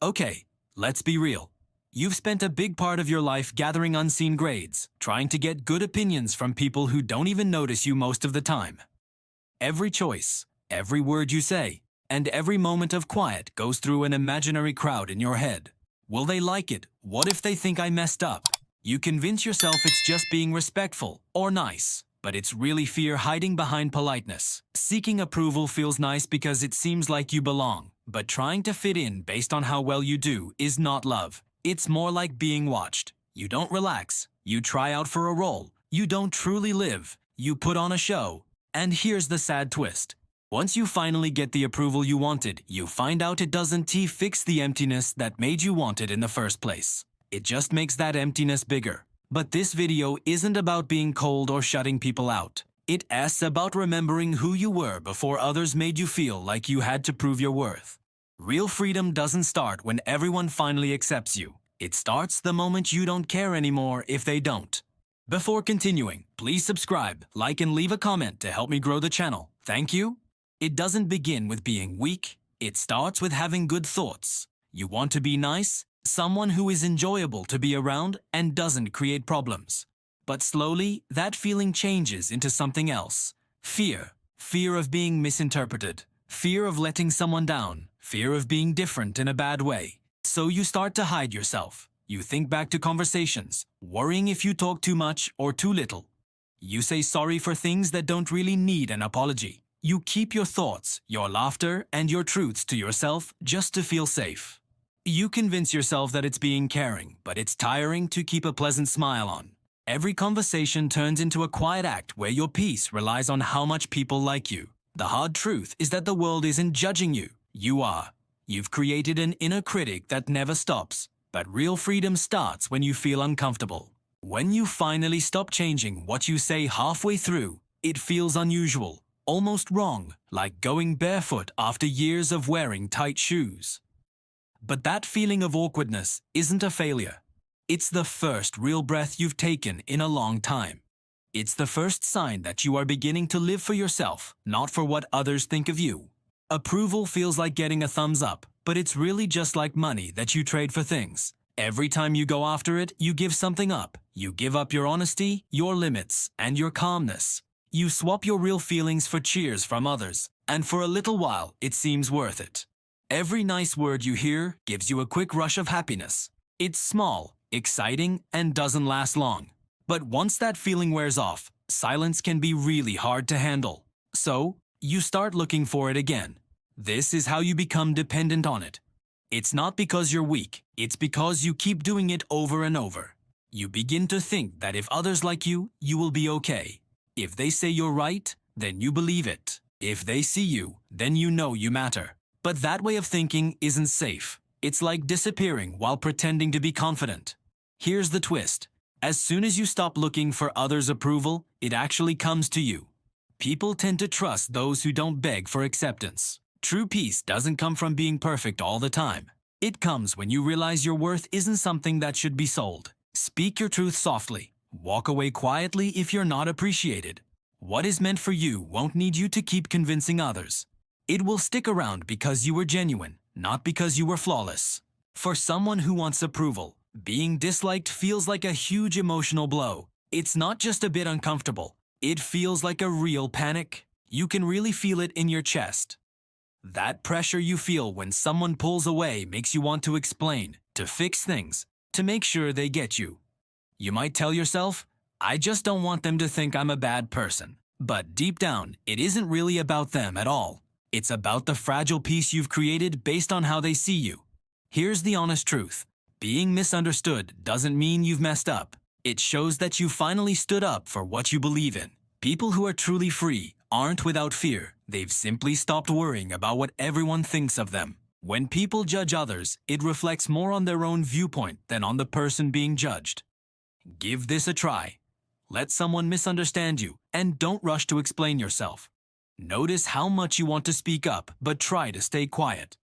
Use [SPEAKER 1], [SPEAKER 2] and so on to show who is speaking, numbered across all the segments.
[SPEAKER 1] Okay, let's be real. You've spent a big part of your life gathering unseen grades, trying to get good opinions from people who don't even notice you most of the time. Every choice, every word you say, and every moment of quiet goes through an imaginary crowd in your head. Will they like it? What if they think I messed up? You convince yourself it's just being respectful or nice, but it's really fear hiding behind politeness. Seeking approval feels nice because it seems like you belong, but trying to fit in based on how well you do is not love. It's more like being watched. You don't relax. You try out for a role. You don't truly live. You put on a show. And here's the sad twist. Once you finally get the approval you wanted, you find out it doesn't fix the emptiness that made you want it in the first place. It just makes that emptiness bigger. But this video isn't about being cold or shutting people out. It's about remembering who you were before others made you feel like you had to prove your worth. Real freedom doesn't start when everyone finally accepts you. It starts the moment you don't care anymore if they don't. Before continuing, please subscribe, like, and leave a comment to help me grow the channel. Thank you. It doesn't begin with being weak. It starts with having good thoughts. You want to be nice, someone who is enjoyable to be around and doesn't create problems. But slowly, that feeling changes into something else. Fear. Fear of being misinterpreted. Fear of letting someone down. Fear of being different in a bad way. So you start to hide yourself. You think back to conversations, worrying if you talk too much or too little. You say sorry for things that don't really need an apology. You keep your thoughts, your laughter, and your truths to yourself just to feel safe. You convince yourself that it's being caring, but it's tiring to keep a pleasant smile on. Every conversation turns into a quiet act where your peace relies on how much people like you. The hard truth is that the world isn't judging you. You are. You've created an inner critic that never stops. But real freedom starts when you feel uncomfortable. When you finally stop changing what you say halfway through, it feels unusual, almost wrong, like going barefoot after years of wearing tight shoes. But that feeling of awkwardness isn't a failure. It's the first real breath you've taken in a long time. It's the first sign that you are beginning to live for yourself, not for what others think of you. Approval feels like getting a thumbs up, but it's really just like money that you trade for things. Every time you go after it, you give something up. You give up your honesty, your limits, and your calmness. You swap your real feelings for cheers from others, and for a little while, it seems worth it. Every nice word you hear gives you a quick rush of happiness. It's small, exciting, and doesn't last long. But once that feeling wears off, silence can be really hard to handle. So, you start looking for it again. This is how you become dependent on it. It's not because you're weak, it's because you keep doing it over and over. You begin to think that if others like you, you will be okay. If they say you're right, then you believe it. If they see you, then you know you matter. But that way of thinking isn't safe. It's like disappearing while pretending to be confident. Here's the twist. As soon as you stop looking for others' approval, it actually comes to you. People tend to trust those who don't beg for acceptance. True peace doesn't come from being perfect all the time. It comes when you realize your worth isn't something that should be sold. Speak your truth softly. Walk away quietly if you're not appreciated. What is meant for you won't need you to keep convincing others. It will stick around because you were genuine, not because you were flawless. For someone who wants approval, being disliked feels like a huge emotional blow. It's not just a bit uncomfortable. It feels like a real panic. You can really feel it in your chest. That pressure you feel when someone pulls away makes you want to explain, to fix things, to make sure they get you. You might tell yourself, I just don't want them to think I'm a bad person. But deep down, it isn't really about them at all. It's about the fragile peace you've created based on how they see you. Here's the honest truth. Being misunderstood doesn't mean you've messed up. It shows that you finally stood up for what you believe in. People who are truly free aren't without fear. They've simply stopped worrying about what everyone thinks of them. When people judge others, it reflects more on their own viewpoint than on the person being judged. Give this a try. Let someone misunderstand you, and don't rush to explain yourself. Notice how much you want to speak up, but try to stay quiet.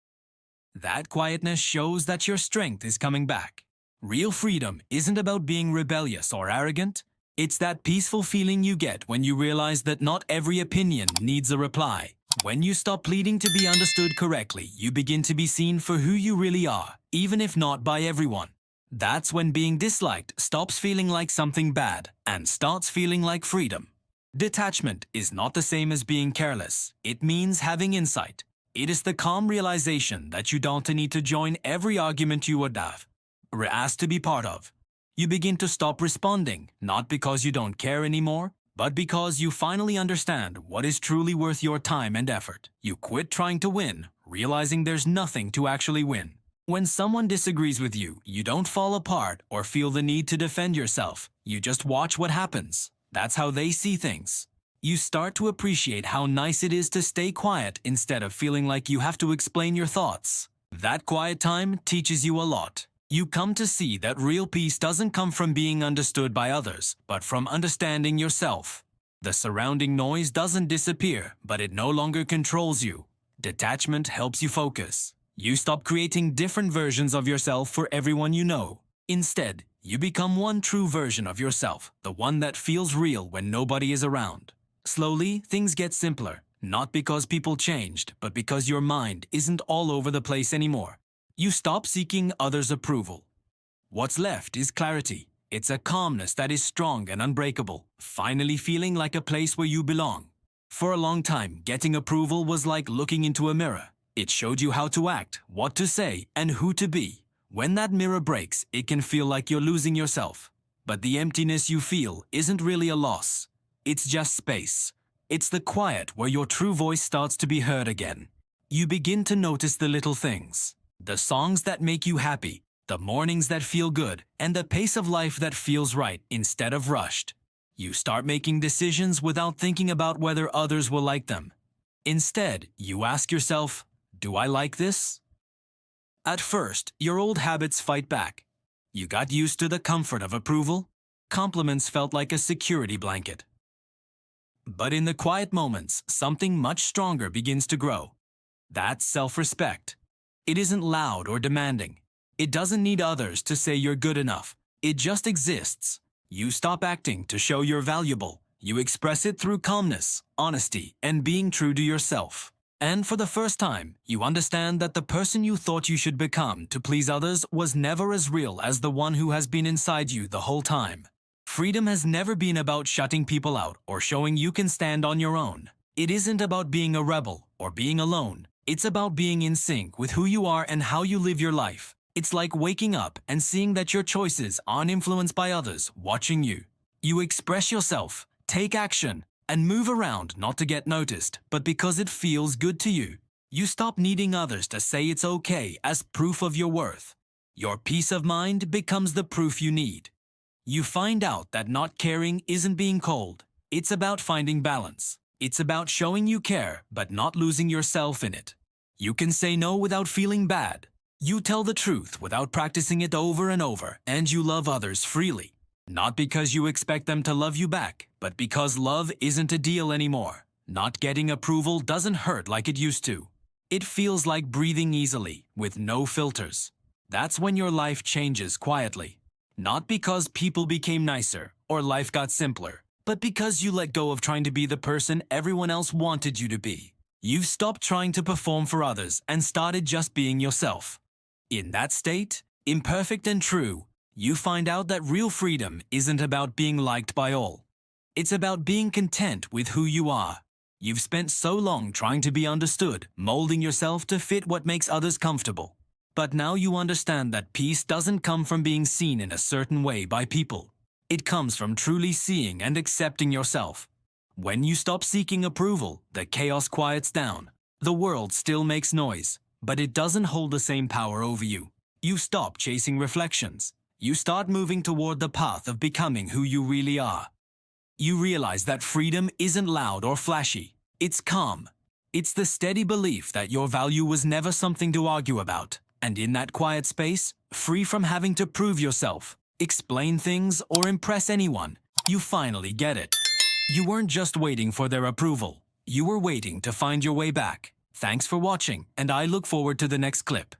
[SPEAKER 1] That quietness shows that your strength is coming back. Real freedom isn't about being rebellious or arrogant. It's that peaceful feeling you get when you realize that not every opinion needs a reply. When you stop pleading to be understood correctly, you begin to be seen for who you really are, even if not by everyone. That's when being disliked stops feeling like something bad and starts feeling like freedom. Detachment is not the same as being careless. It means having insight. It is the calm realization that you don't need to join every argument you would have or asked to be part of. You begin to stop responding, not because you don't care anymore, but because you finally understand what is truly worth your time and effort. You quit trying to win, realizing there's nothing to actually win. When someone disagrees with you, you don't fall apart or feel the need to defend yourself. You just watch what happens. That's how they see things. You start to appreciate how nice it is to stay quiet instead of feeling like you have to explain your thoughts. That quiet time teaches you a lot. You come to see that real peace doesn't come from being understood by others, but from understanding yourself. The surrounding noise doesn't disappear, but it no longer controls you. Detachment helps you focus. You stop creating different versions of yourself for everyone you know. Instead, you become one true version of yourself, the one that feels real when nobody is around. Slowly, things get simpler, not because people changed, but because your mind isn't all over the place anymore. You stop seeking others' approval. What's left is clarity. It's a calmness that is strong and unbreakable, finally feeling like a place where you belong. For a long time, getting approval was like looking into a mirror. It showed you how to act, what to say, and who to be. When that mirror breaks, it can feel like you're losing yourself. But the emptiness you feel isn't really a loss. It's just space. It's the quiet where your true voice starts to be heard again. You begin to notice the little things. The songs that make you happy, the mornings that feel good, and the pace of life that feels right instead of rushed. You start making decisions without thinking about whether others will like them. Instead, you ask yourself, do I like this? At first, your old habits fight back. You got used to the comfort of approval. Compliments felt like a security blanket. But in the quiet moments, something much stronger begins to grow. That's self-respect. It isn't loud or demanding. It doesn't need others to say you're good enough. It just exists. You stop acting to show you're valuable. You express it through calmness, honesty, and being true to yourself. And for the first time, you understand that the person you thought you should become to please others was never as real as the one who has been inside you the whole time. Freedom has never been about shutting people out or showing you can stand on your own. It isn't about being a rebel or being alone. It's about being in sync with who you are and how you live your life. It's like waking up and seeing that your choices aren't influenced by others watching you. You express yourself, take action, and move around not to get noticed, but because it feels good to you. You stop needing others to say it's okay as proof of your worth. Your peace of mind becomes the proof you need. You find out that not caring isn't being cold. It's about finding balance. It's about showing you care, but not losing yourself in it. You can say no without feeling bad. You tell the truth without practicing it over and over, and you love others freely. Not because you expect them to love you back, but because love isn't a deal anymore. Not getting approval doesn't hurt like it used to. It feels like breathing easily, with no filters. That's when your life changes quietly. Not because people became nicer or life got simpler, but because you let go of trying to be the person everyone else wanted you to be. You've stopped trying to perform for others and started just being yourself. In that state, imperfect and true, you find out that real freedom isn't about being liked by all. It's about being content with who you are. You've spent so long trying to be understood, molding yourself to fit what makes others comfortable. But now you understand that peace doesn't come from being seen in a certain way by people. It comes from truly seeing and accepting yourself. When you stop seeking approval, the chaos quiets down. The world still makes noise, but it doesn't hold the same power over you. You stop chasing reflections. You start moving toward the path of becoming who you really are. You realize that freedom isn't loud or flashy. It's calm. It's the steady belief that your value was never something to argue about. And in that quiet space, free from having to prove yourself, explain things, or impress anyone, you finally get it. You weren't just waiting for their approval. You were waiting to find your way back. Thanks for watching, and I look forward to the next clip.